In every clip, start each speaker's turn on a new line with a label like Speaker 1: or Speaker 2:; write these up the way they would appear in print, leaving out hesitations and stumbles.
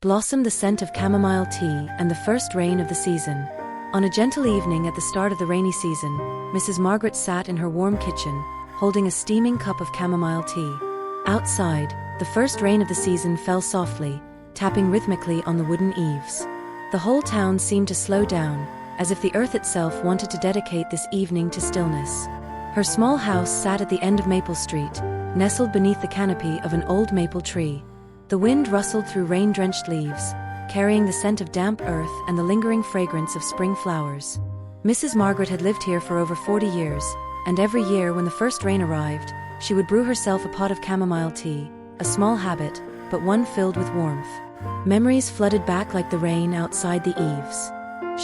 Speaker 1: blossomed the scent of chamomile tea and the first rain of the season. On a gentle evening at the start of the rainy season, Mrs. Margaret sat in her warm kitchen, holding a steaming cup of chamomile tea. Outside, the first rain of the season fell softly, tapping rhythmically on the wooden eaves. The whole town seemed to slow down, as if the earth itself wanted to dedicate this evening to stillness. Her small house sat at the end of Maple Street, nestled beneath the canopy of an old maple tree. The wind rustled through rain-drenched leaves, carrying the scent of damp earth and the lingering fragrance of spring flowers. Mrs. Margaret had lived here for over 40 years, and every year when the first rain arrived, she would brew herself a pot of chamomile tea, a small habit, but one filled with warmth. Memories flooded back like the rain outside the eaves.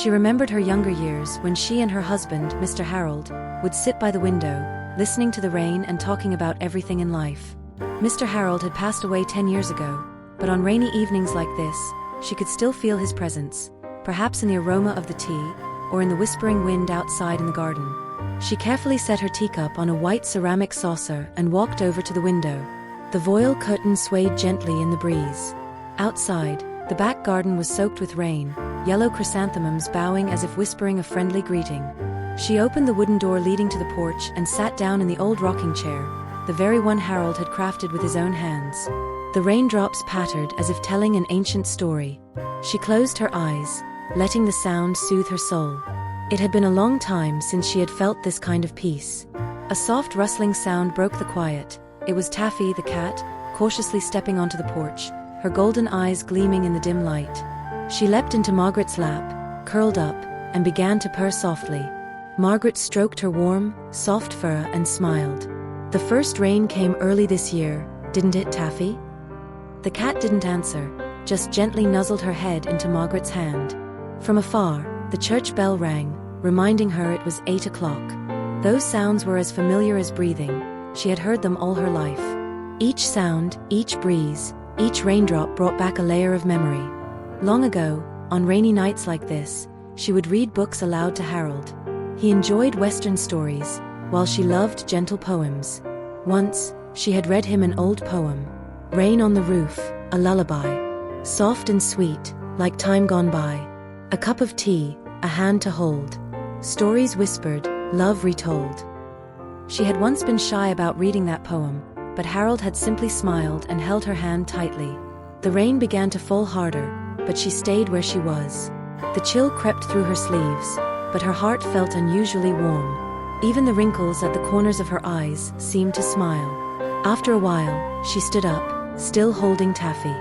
Speaker 1: She remembered her younger years when she and her husband, Mr. Harold, would sit by the window, listening to the rain and talking about everything in life. Mr. Harold had passed away 10 years ago, but on rainy evenings like this, she could still feel his presence, perhaps in the aroma of the tea, or in the whispering wind outside in the garden. She carefully set her teacup on a white ceramic saucer and walked over to the window. The voile curtain swayed gently in the breeze. Outside, the back garden was soaked with rain, yellow chrysanthemums bowing as if whispering a friendly greeting. She opened the wooden door leading to the porch and sat down in the old rocking chair, the very one Harold had crafted with his own hands. The raindrops pattered as if telling an ancient story. She closed her eyes, letting the sound soothe her soul. It had been a long time since she had felt this kind of peace. A soft rustling sound broke the quiet. It was Taffy, the cat, cautiously stepping onto the porch, her golden eyes gleaming in the dim light. She leapt into Margaret's lap, curled up, and began to purr softly. Margaret stroked her warm, soft fur and smiled. "The first rain came early this year, didn't it, Taffy?" The cat didn't answer, just gently nuzzled her head into Margaret's hand. From afar, the church bell rang, reminding her it was 8 o'clock. Those sounds were as familiar as breathing. She had heard them all her life. Each sound, each breeze, each raindrop brought back a layer of memory. Long ago, on rainy nights like this, she would read books aloud to Harold. He enjoyed Western stories, while she loved gentle poems. Once, she had read him an old poem, "Rain on the Roof," a lullaby. Soft and sweet, like time gone by. A cup of tea, a hand to hold. Stories whispered, love retold. She had once been shy about reading that poem, but Harold had simply smiled and held her hand tightly. The rain began to fall harder, but she stayed where she was. The chill crept through her sleeves, but her heart felt unusually warm. Even the wrinkles at the corners of her eyes seemed to smile. After a while, she stood up, still holding Taffy.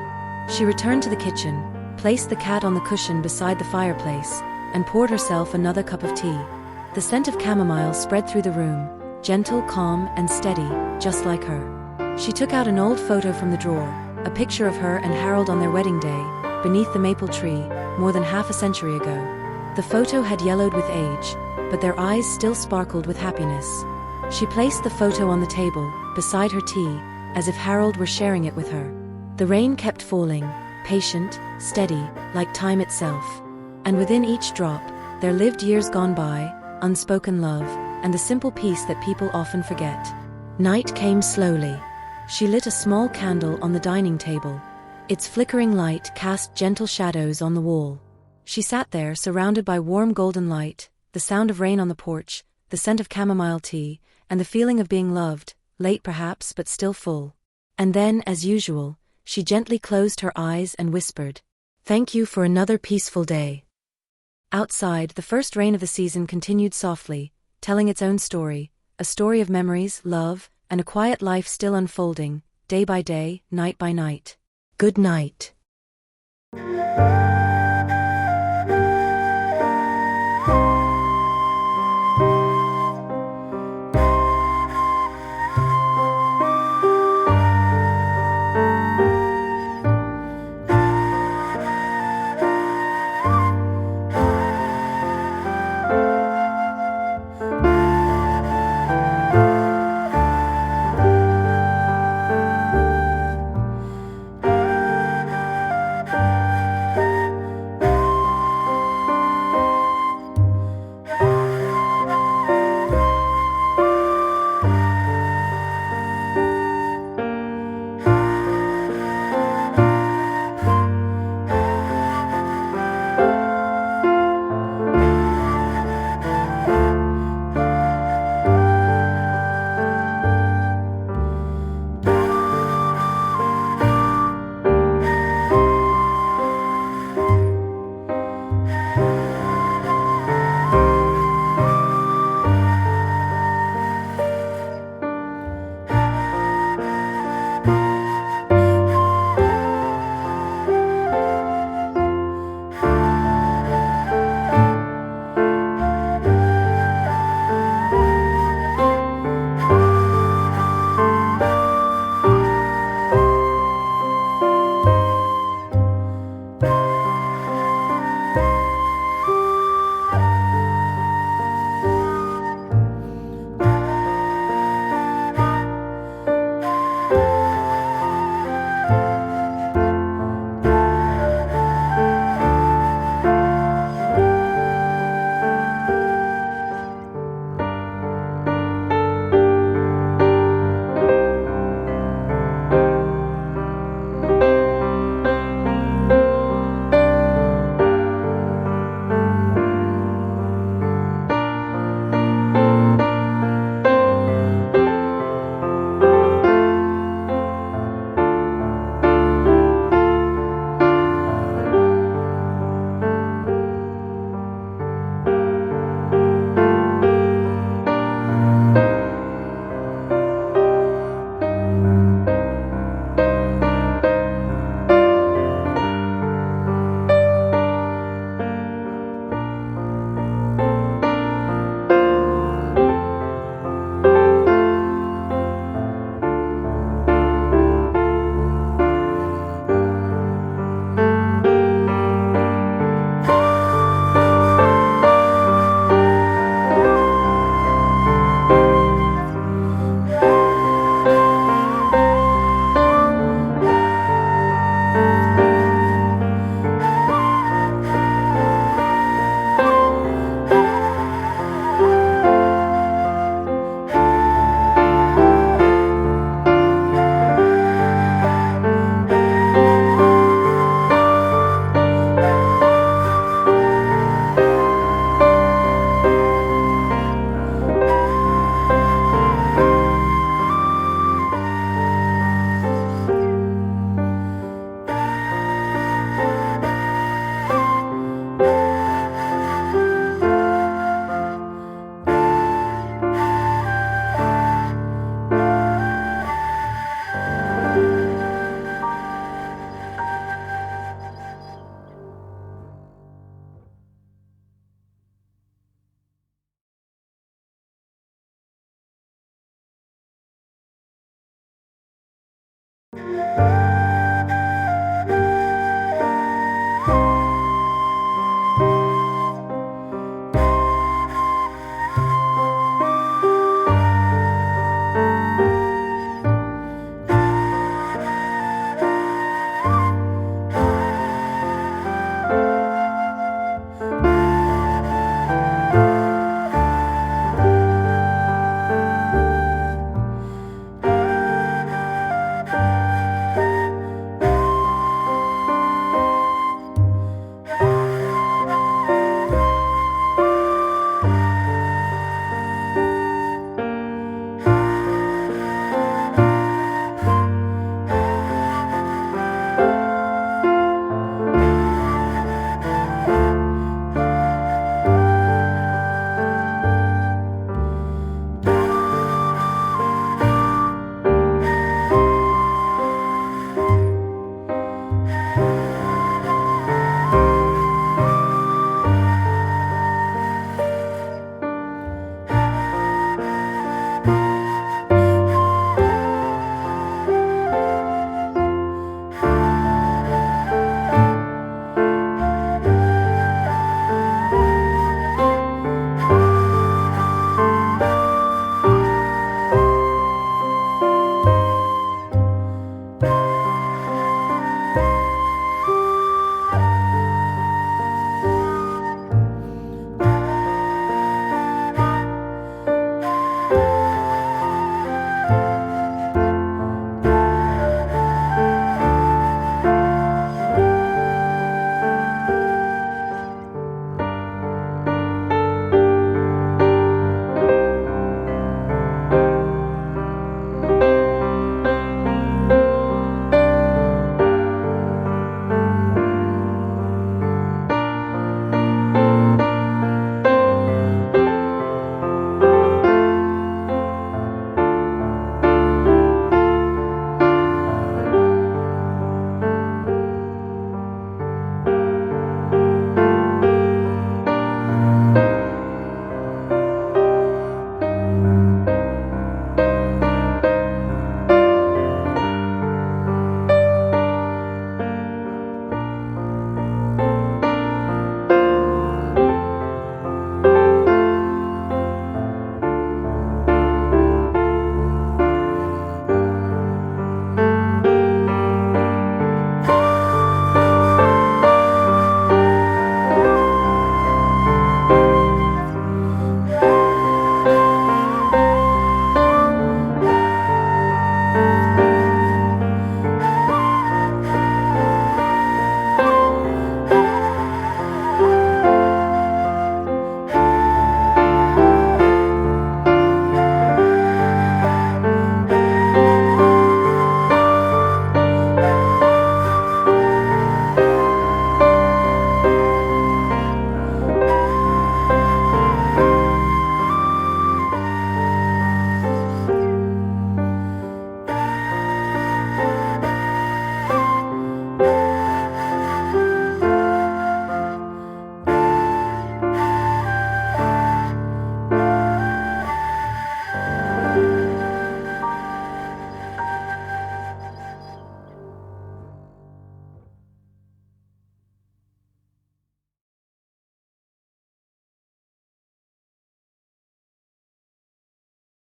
Speaker 1: She returned to the kitchen, placed the cat on the cushion beside the fireplace, and poured herself another cup of tea. The scent of chamomile spread through the room, gentle, calm, and steady, just like her. She took out an old photo from the drawer, a picture of her and Harold on their wedding day, beneath the maple tree, more than half a century ago. The photo had yellowed with age, but their eyes still sparkled with happiness. She placed the photo on the table, beside her tea, as if Harold were sharing it with her. The rain kept falling, patient, steady, like time itself. And within each drop, there lived years gone by, unspoken love, and the simple peace that people often forget. Night came slowly. She lit a small candle on the dining table. Its flickering light cast gentle shadows on the wall. She sat there, surrounded by warm golden light, the sound of rain on the porch, the scent of chamomile tea, and the feeling of being loved, late perhaps but still full. And then, as usual, she gently closed her eyes and whispered, "Thank you for another peaceful day." Outside, the first rain of the season continued softly, telling its own story, a story of memories, love, and a quiet life still unfolding, day by day, night by night. Good night.